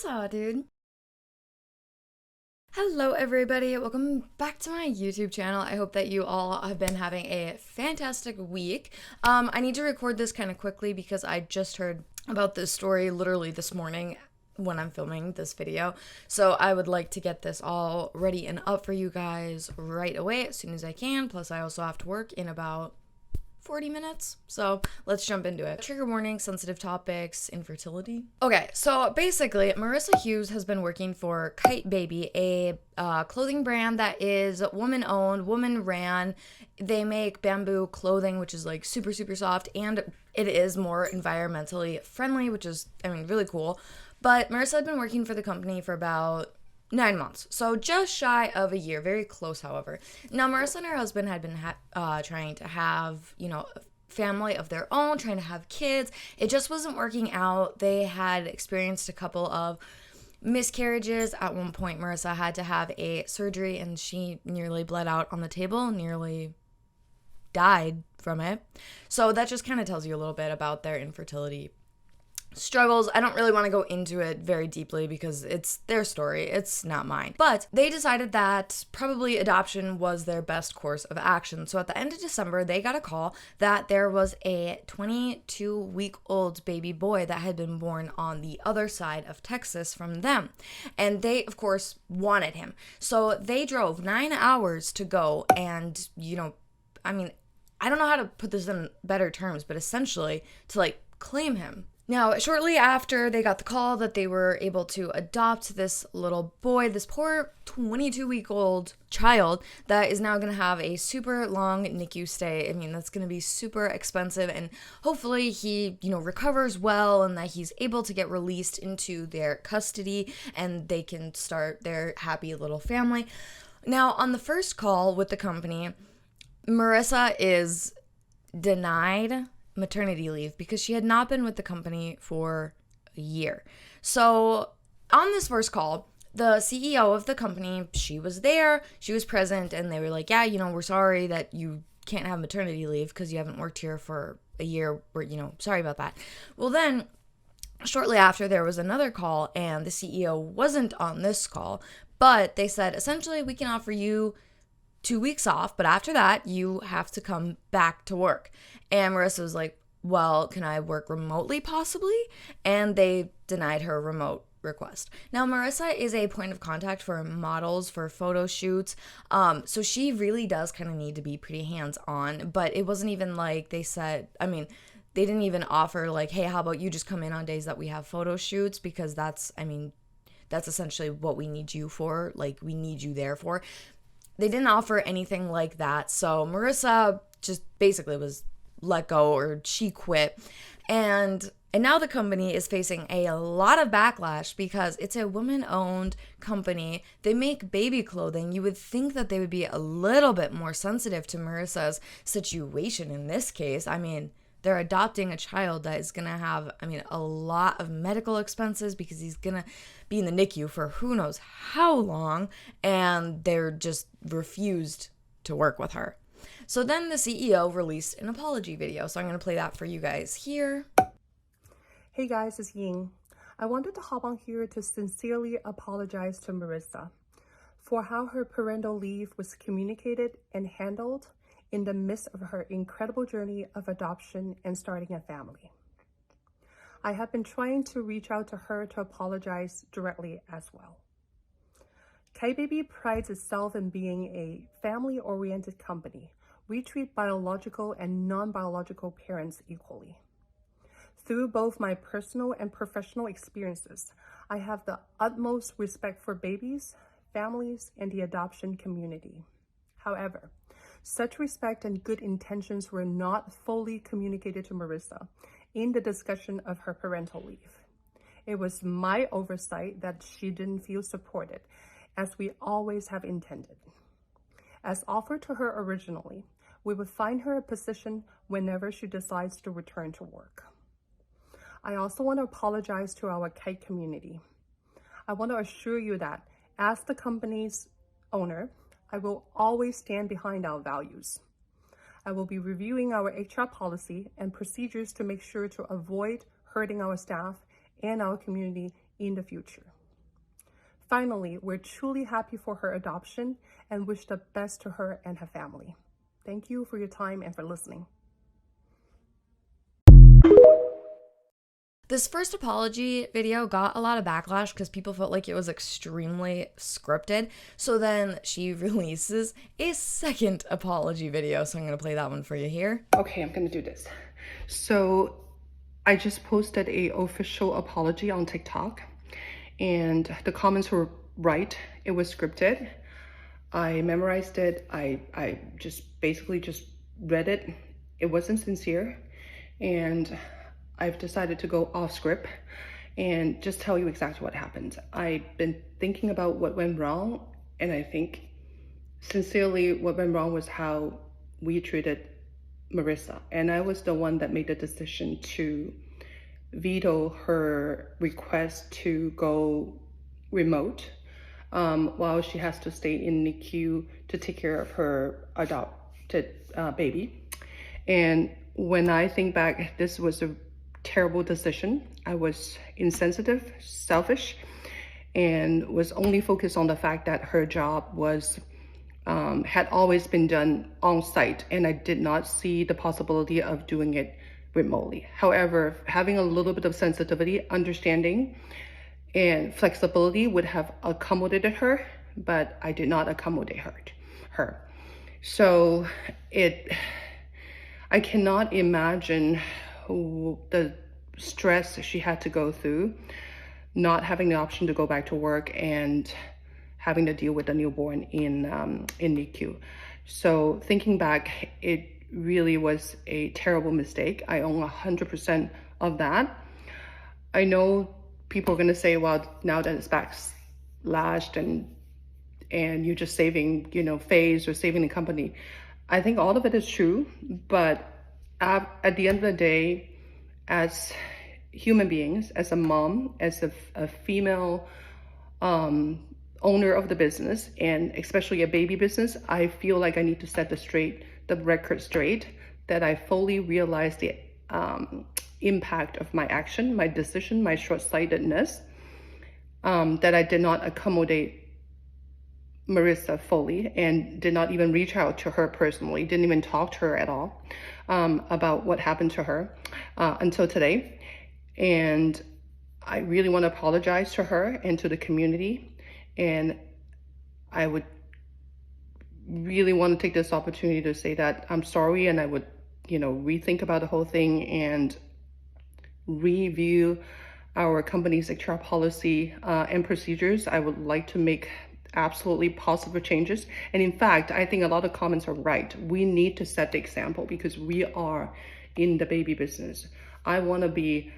What's dude? Hello everybody, welcome back to my YouTube channel. I hope that you all have been having a fantastic week. I need to record this kind of quickly because I just heard about this story literally this morning when I'm filming this video. So I would like to get this all ready and up for you guys right away as soon as I can. Plus I also have to work in about 40 minutes. So let's jump into it. Trigger warning, sensitive topics, infertility. Okay, so basically, Marissa Hughes has been working for Kyte Baby, a clothing brand that is woman owned, woman ran. They make bamboo clothing, which is like super, super soft, and it is more environmentally friendly, which is, really cool. But Marissa had been working for the company for about 9 months, so just shy of a year, very close, however. Now, Marissa and her husband had been trying to have, a family of their own, trying to have kids. It just wasn't working out. They had experienced a couple of miscarriages. At one point, Marissa had to have a surgery, and she nearly bled out on the table, nearly died from it. So that just kind of tells you a little bit about their infertility struggles. I don't really want to go into it very deeply because it's their story, it's not mine. But they decided that probably adoption was their best course of action. So at the end of December, they got a call that there was a 22-week-old baby boy that had been born on the other side of Texas from them. And they, of course, wanted him. So they drove 9 hours to go and, I don't know how to put this in better terms, but essentially to claim him. Now, shortly after they got the call that they were able to adopt this little boy, this poor 22-week-old child that is now going to have a super long NICU stay. That's going to be super expensive, and hopefully he, recovers well and that he's able to get released into their custody and they can start their happy little family. Now, on the first call with the company, Marissa is denied maternity leave because she had not been with the company for a year. So on this first call, the CEO of the company, she was there, she was present, and they were like, yeah, we're sorry that you can't have maternity leave because you haven't worked here for a year. We're, sorry about that. Well, then shortly after, there was another call, and the CEO wasn't on this call, but they said, essentially, we can offer you 2 weeks off, but after that, you have to come back to work. And Marissa was like, well, can I work remotely possibly? And they denied her remote request. Now, Marissa is a point of contact for models for photo shoots. So she really does kind of need to be pretty hands-on, but it wasn't even like they said, they didn't even offer like, hey, how about you just come in on days that we have photo shoots? Because that's essentially what we need you for. We need you there for. They didn't offer anything like that. So Marissa just basically was let go, or she quit. And now the company is facing a lot of backlash because it's a woman-owned company. They make baby clothing. You would think that they would be a little bit more sensitive to Marissa's situation in this case. They're adopting a child that is going to have, a lot of medical expenses because he's going to be in the NICU for who knows how long, and they're just refused to work with her. So then the CEO released an apology video, so I'm going to play that for you guys here. Hey guys, it's Ying. I wanted to hop on here to sincerely apologize to Marissa for how her parental leave was communicated and handled in the midst of her incredible journey of adoption and starting a family. I have been trying to reach out to her to apologize directly as well. Kyte Baby prides itself in being a family-oriented company. We treat biological and non-biological parents equally. Through both my personal and professional experiences, I have the utmost respect for babies, families, and the adoption community. However, such respect and good intentions were not fully communicated to Marissa in the discussion of her parental leave. It was my oversight that she didn't feel supported, as we always have intended. As offered to her originally, we would find her a position whenever she decides to return to work. I also want to apologize to our Kyte community. I want to assure you that as the company's owner, I will always stand behind our values. I will be reviewing our HR policy and procedures to make sure to avoid hurting our staff and our community in the future. Finally, we're truly happy for her adoption and wish the best to her and her family. Thank you for your time and for listening. This first apology video got a lot of backlash because people felt like it was extremely scripted. So then she releases a second apology video. So I'm going to play that one for you here. Okay, I'm going to do this. So I just posted a official apology on TikTok and the comments were right. It was scripted. I memorized it. I just basically just read it. It wasn't sincere. And I've decided to go off script and just tell you exactly what happened. I've been thinking about what went wrong, and I think sincerely what went wrong was how we treated Marissa. And I was the one that made the decision to veto her request to go remote while she has to stay in NICU to take care of her adopted baby. And when I think back, this was a terrible decision. I was insensitive, selfish, and was only focused on the fact that her job was had always been done on site, and I did not see the possibility of doing it remotely. However, having a little bit of sensitivity, understanding, and flexibility would have accommodated her, but I did not accommodate her. So I cannot imagine the stress she had to go through, not having the option to go back to work and having to deal with a newborn in NICU. So thinking back, it really was a terrible mistake. I own 100% of that. I know people are gonna say, well, now that it's backlashed and you're just saving, face or saving the company. I think all of it is true, but at the end of the day, as human beings, as a mom, as a female owner of the business, and especially a baby business, I feel like I need to set the record straight, that I fully realize the impact of my action, my decision, my short-sightedness, that I did not accommodate Marissa fully and did not even reach out to her personally, didn't even talk to her at all about what happened to her until today. And I really want to apologize to her and to the community. And I would really want to take this opportunity to say that I'm sorry, and I would, rethink about the whole thing and review our company's HR policy and procedures. I would like to make absolutely positive changes. And in fact, I think a lot of comments are right. We need to set the example because we are in the baby business. I want to be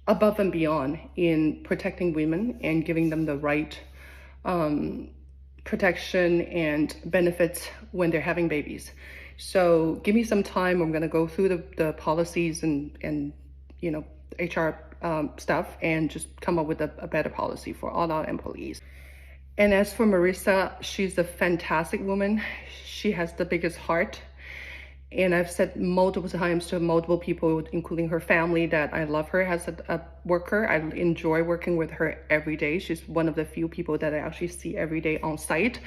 above and beyond in protecting women and giving them the right protection and benefits when they're having babies. So give me some time. I'm going to go through the policies and HR stuff and just come up with a better policy for all our employees. And as for Marissa, she's a fantastic woman. She has the biggest heart. And I've said multiple times to multiple people, including her family, that I love her as a worker. I enjoy working with her every day. She's one of the few people that I actually see every day on site.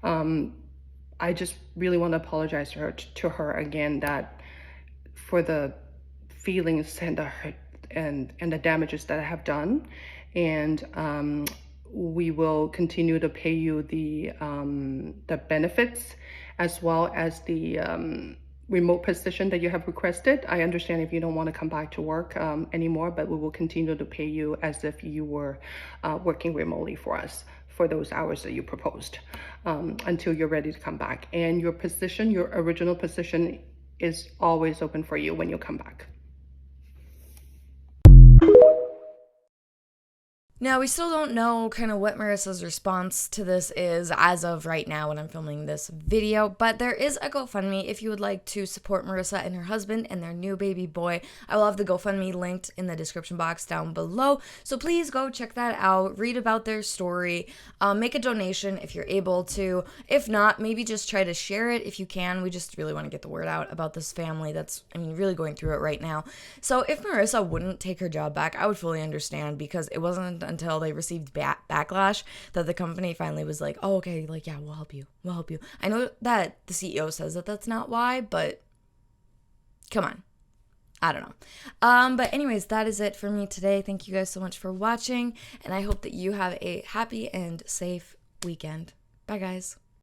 I just really want to apologize to her again, that for the feelings and the damages that I have done. And we will continue to pay you the benefits as well as the remote position that you have requested. I understand if you don't want to come back to work anymore, but we will continue to pay you as if you were working remotely for us for those hours that you proposed until you're ready to come back. And your position, your original position, is always open for you when you come back. Now, we still don't know kind of what Marissa's response to this is as of right now when I'm filming this video, but there is a GoFundMe if you would like to support Marissa and her husband and their new baby boy. I will have the GoFundMe linked in the description box down below, so please go check that out, read about their story, make a donation if you're able to. If not, maybe just try to share it if you can. We just really want to get the word out about this family that's, really going through it right now. So if Marissa wouldn't take her job back, I would fully understand, because it wasn't until they received backlash that the company finally was like, oh, okay, like, yeah, we'll help you. I know that the CEO says that that's not why, but come on. I don't know. But anyways, that is it for me today. Thank you guys so much for watching, and I hope that you have a happy and safe weekend. Bye, guys.